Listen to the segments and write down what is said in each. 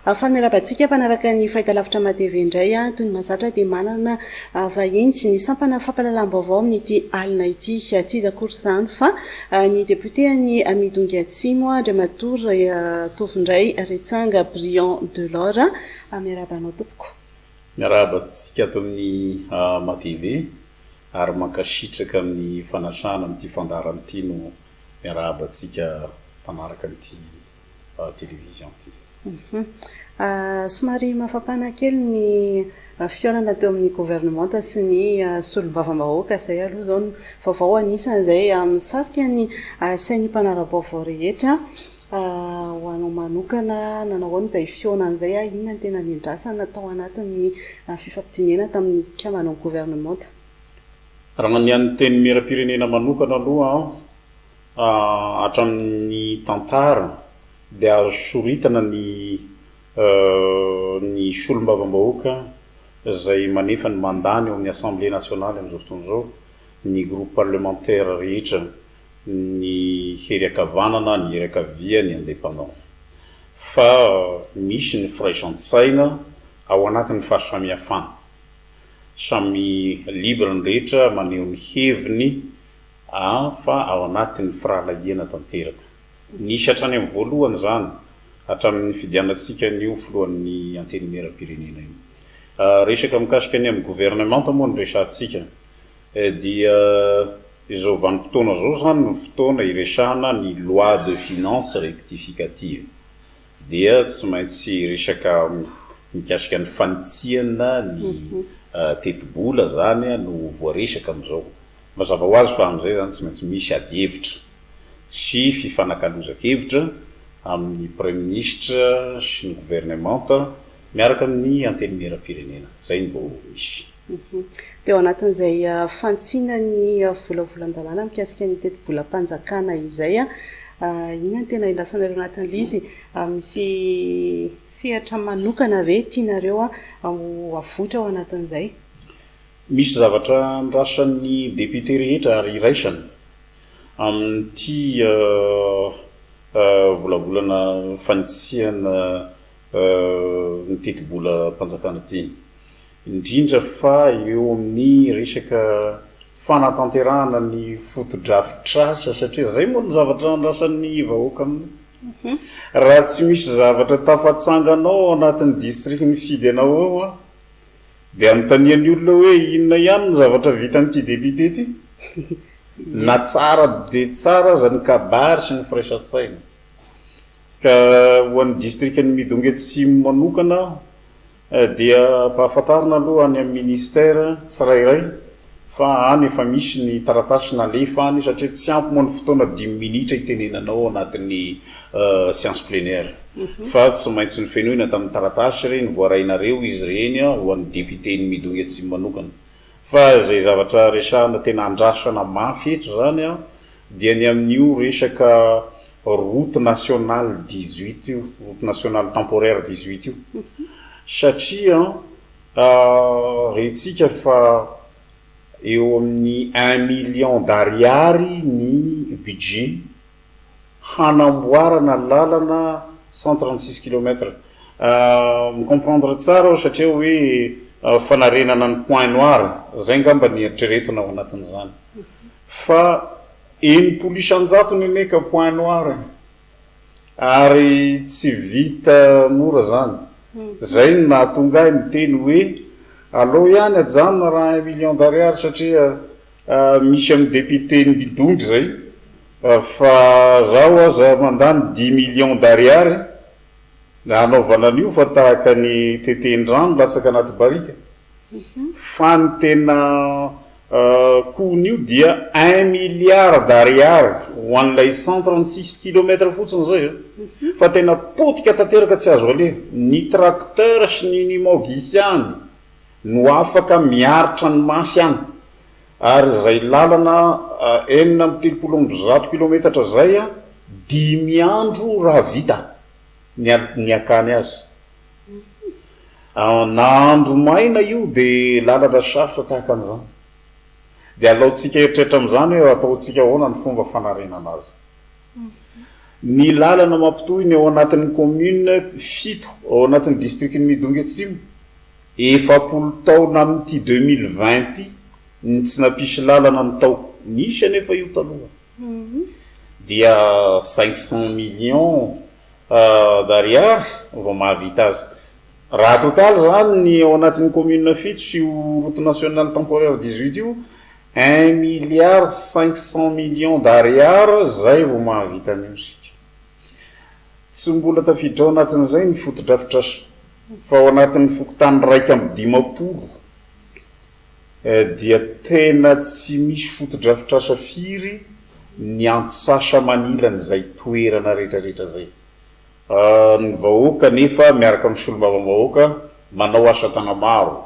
Fa miarabantsika mpanaraka ny fahitalavitra matevy indray toy ny mazatra dia manana vahiny sy ny sampana fampalalam-baovao amin'ity alina ity tsy iza akory izany fa ny député-ny Midongy Atsimo Andriamatoa Tovondray Retsanga Briand Delors miarabanao tompoko. Miarabantsika ato amin'ny matevy ary mankasitraka amin'ny fanasana amin'ity fandarana ity no miarabantsika mpanaraka n'ity télévision ity. Somary mafampana kely ny fiorana teo amin'ny gouvernemanta sy ny solombavam-bahoaka izay aloha izao ny vaovao anisan'izay misarika ny sain'ny mpanara-baovao rehetra ho anao manokana nanahoana izay fionan'izay inona ny tena nindrasana natao anatin'ny fifampidinena tamin'ny kamanao gouvernemanta. Raha ny an'ny teny miram-pirenena manokana aloha hatramin'ny tantara dia azo soritana ny solombavam-bahoaka izay manefa ny mandany ao amin'ny Assemblée nationale amin'izao fotoana izao ny groupe parlementaire rehetra ny hery akavanana ny hery akavia ny indépendant fa misy ny firaisan-tsaina ao anatin'ny fahasamihafana samy libre ny rehetra maneho ny heviny fa ao anatin'ny firahalahiana tanteraka nisy hatrany amin'ny voalohany zany hatramin'ny fidianantsika ny ofolohan'ny anteny miram-pirenena iny resaka mikasika ny amin'ny gouvernemanta moa ny resantsika dia izao vanim-potoana zao zany ny fotoana iresahana ny loi de finance rectificative dia tsy maintsy resaka mikasika ny fanitsiana ny teti-bola zany no voaresaka amin'izao mazava ho azy fa amin'izay zany tsy maintsy misy ady hevitra sy fifanankalozan-kevitra amin'ny premier ministre sy ny gouvernemanta miaraka amin'ny anteny miram-pirenena zay ny mbo misy. Teo anatin'izay fantsiana ny volavolan-dalàna mikasika ny teti-bolam-panjakana izay inona ny tena indrasanareo anatin'ilay izy misy sehatra manokana ve tianareo avotra ao anatin'izay? Misy zavatra andrasan'ny député rehetra ary iraisana amin'ity volavolana fanitsihana ny teti-bolam-panjakana ity indrindra fa eo amin'ny resaka fanatanterahana ny foto-drafitrasa satria zay moa ny zavatra andrasan'ny vahoaka aminy raha tsy misy zavatra tafatsanganao anatin'ny district mifidy anao ao dia anontanian'ny olona hoe inona ihany ny zavatra vita n'ity député ty na tsara de tsara aza ny kabary sy ny firaisan-tsaina ka ho an'ny districtny Midongy Atsimo manokana dia mpahafantarina aloha any amin'ny ministère tsirairay fa any efa misy ny taratasy nalefa any satria tsy ampy moa ny fotoana 10 minitra itenenanao anatin'ny séance plénière fa tsy maintsy ny fenoina tamin'ny taratasy reny voarainareo izy reny ho an'ny député ny Midongy Atsimo manokana fa zay zavatra resahana tena andrasana mafy eto zany dia ny amin'io resaka route nationale 18 io route nationale temporaire 18 io satria retsika fa eo amin'ny 1 million d'ariary ny budget hanamboarana lalana 136 km micomprendre tsara satria hoe fanarenana ny point noir zay ngamba ny eritreretina ao anatin'izany fa enimpolo isanjato ny neka point noir ary tsy vita mora zany zay no nahatonga ahy miteny hoe aleo ihany ajanona raha 1 million d'ariary satria misy amin'ny député ny Midongy zay fa zaho aza mandany 10 millions d'ariary anaovana an'io fa tahaka ny tetendrano latsaka anaty barika fa ny tena koun'io dia 1 milliard d'ariary ho an'ilay 136 km fotsiny zay fa tena potika tanteraka tsy azo aleha ny tracteur sy ny nimogisiany no afaka miaritra ny mafy any ary zay lalana 930 km zay 10 andro raha vita ny akany azy na andro maina io dia lalana sarotra tahaka an'izany dia alaontsika eritreritra amin'izany hoe ataontsika ahoana ny fomba fanarenana azy ny lalana mampitohiny ao anatin'ny commune fito ao anatin'ny districtny Midongy Atsimo efapolo taona amin'ity 2020 ny tsy napisy lalana ny tao nisy anefa io taloha dia 500 millions d'ariary vao mahavita azy raha total zany ny ao anatin'ny commune fito sy route nationale temporaire 18 io 1 milliard 500 millions d'ariary zay vao mahavita an'io sika tsy mbola tafiditra ao anatin'izay ny fotodrafitrasa fa ao anatin'ny fokotany raiky amby 50 dia tena tsy misy fotodrafitrasa firy ny antsasa manilany zay toerana rehetrarehetra zay ny vahoaka nefa miaraka amin'ny solombavambahoaka manao asa tana maro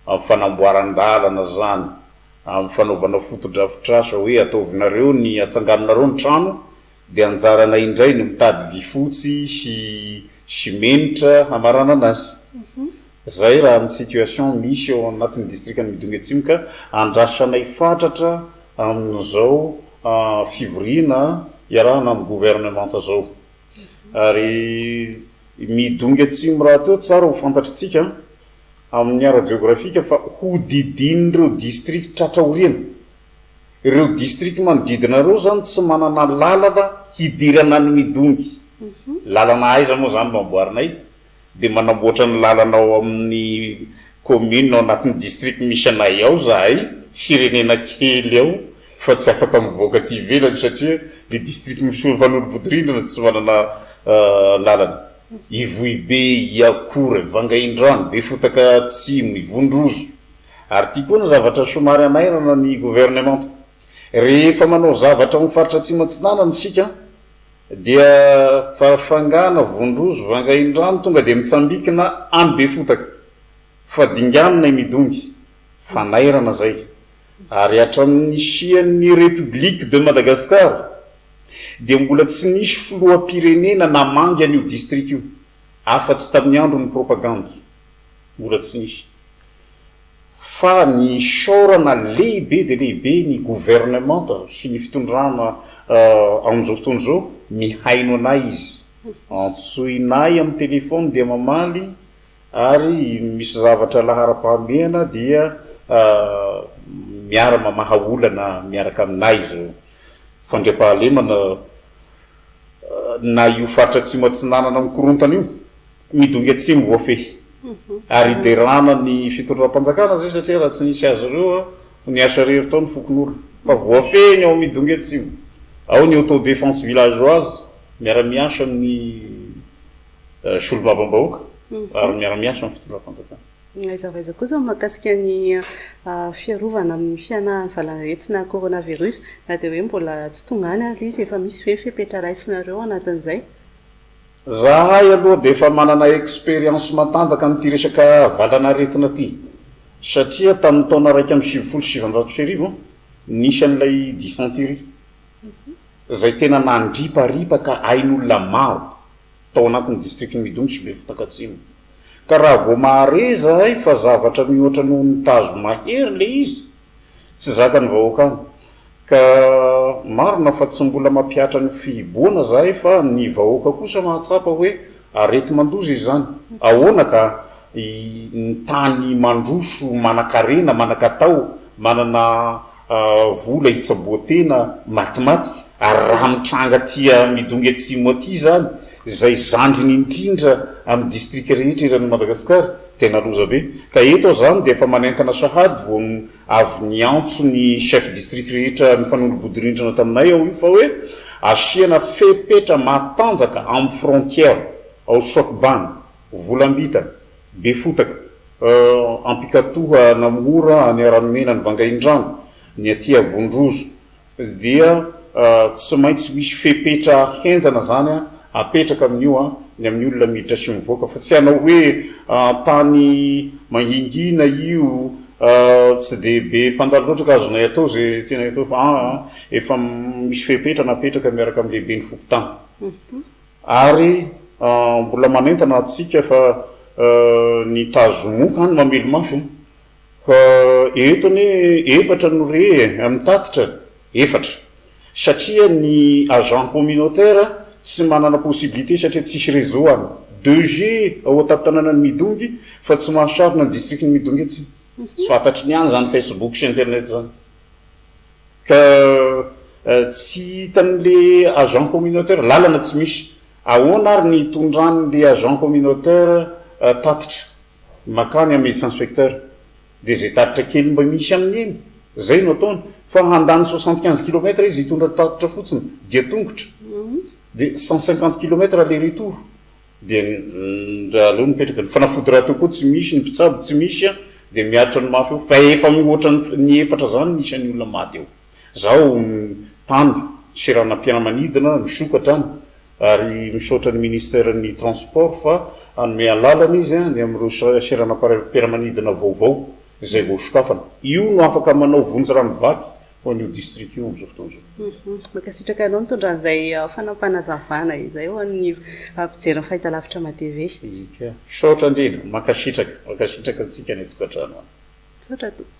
amin'ny fanamboaran-dalana zany amin'ny fanaovana fotodrafitrasa hoe ataovinareo ny atsanganonareo ny trano dia anjarana indray ny mitady vy fotsy sy simenitra hamarana anazy zay raha ny situation misy ao anatin'ny districtny Midongy Atsimo ka andrasanay fatratra amin'izao fivoriana iarahana amin'ny gouvernement zao ary Midongy Atsimo raha teo tsara ho fantatritsika amin'ny ara géografika fa hodidin'ireo district tratraoriana ireo district manodidina reo zany tsy manana lalana hidirana ny Midongy lalana aiza moa zany mamboarinay de manamboatra ny lalana ao amin'ny commune ao anatin'ny district misy anay ao zahay firenena kely ao fa tsy afaka mivoaka ty ivelany satria le district misy Vanolobodirindrina tsy manana lalana Ivohibe, Iakore, Vangaindrano, Befotaka Atsimo, Ivondrozo ary ty koa ny zavatra somary anairana ny gouvernement rehefa manao zavatra amin'ny faritra Atsimo Atsinanana sika dia farafangana Vondrozo Vangaindrano tonga de mitsambikina any Befotaka fa dinganina i Midongy fanairana zay ary hatramin'ny sian'ny République de Madagascar dia mbola tsy nisy filoham-pirenena namangy an'io district io afa-tsy tamin'ny andro ny propagande mbola tsy nisy fa ny saorana lehibe de lehibe ny gouvernement sy ny fitondrana amin'izao fotoana zao mihaino anay izy antsoinay amin'ny telefony dia mamaly ary misy zavatra lahara-pahamehana dia miara-mamaha olana miaraka aminay zao fandriam-pahalemana na io faritra Atsimo Atsinanana mikorontana io Midongy Atsimo voafehy ary derana ny fitondram-panjakana zay satria raha tsy nisy azy ireo ny asa rery tao ny fokon'olona fa voafehiny ao Midongy Atsimo ao ny autodéfense villageoise miara-miasa amin'ny solombavambahoaka ary miara-miasa amin'ny fitondram-panjakana zava kosa mahakasika ny fiarovana amin'ny fianahany valaretina coronavirus na dia hoe mbola tsy tonga any ary izy efa misy fepetra raisinareo anatin'izay zahay aloha dia efa manana expérience matanjaka amin'ity resaka valanaretina ty satria tamin'ny taona raiky amin'ny 1770 nisy an'ilay dysenterie zay tena nandriparipaka ain'olona maro tao anatin'ny districtny Midongy sy Befotaka Atsimo ka raha vao mahare zahay fa zavatra mihoatra noho ny tazo mahery le izy tsy zaka ny vahoaka any ka marina fa tsy mbola mampiatra ny fihiboana zahay fa ny vahoaka kosa mahatsapa hoe arety mandozy izy zany ahoana ka ny tany mandroso manakarena manakatao manana vola hitsaboatena matimaty ary raha mitranga tia Midongy Atsimo aty zany zay zandriny indrindra amin'ny district rehetra irany Madagasikara tena loza be ka eto zany dia efa manentana sahady vo avy niantso ny chef district rehetra ny Vanolobodirindrina taminay ao io fa hoe asiana fepetra matanjaka amin'ny frontière ao Sokbany, Volambita, Befotaka, Ampikatoha, Namora, ny Ranomena, ny Vangaindrano, ny aty Vondrozo dia tsy maintsy misy fepetra henjana zany apetraka amin'io ny amin'ny olona miditra sy mivoaka fa tsy hanao hoe tany mangingina io tsy de be mpandalo loatra ka azonay atao zay tena atao fa efa misy fepetra napetraka miaraka amin'ny lehibe ny fokotany ary mbola manentana atsika fa ny tazomoka any mamelo mafy fa eto ny efatra no re amin'ny tatitra efatra satria ny agent communautaire tsy manana possibilité satria tsisy réseau any 2G ao ataptanana ny midongy fa tsy mahasarona ny district ny midongy tsy fantatry ny any zany Facebook sy internet zany ka tsy hitan'le agent communautaire lalana tsy misy ahoana ary ny tondrany le agent communautaire tatitra makany amin'ny médecin inspecteur de zay tatitra kely mba misy amin'ny eny zay no ataony fa handany 75 km izy hitondra tatitra fotsiny dia tongotra de 150 km aller retour de aleo mipetraka ny fanafody raha toko tsy misy ny mpitsabo tsy misy a de miaritra ny mafy eo fa efa mihoatra ny efatra zany ny isan'ny olona maty eo zao tany sirana mpiara-manidina misokatra any ary misaotra ny ministère ny transport fa anome alalana izy a ny am'ireo sirana mpiara-manidina vaovao zay vao sokafana io no afaka manao vonjy rano vaky ho an'io district io am'izao fotoana zao makasitraka anao nitondran'izay fanampanazavana izay ho an'ny mpijery ny fahitalavitra matv saotra indrindra makasitraka atsika ny tokantrano any saotra to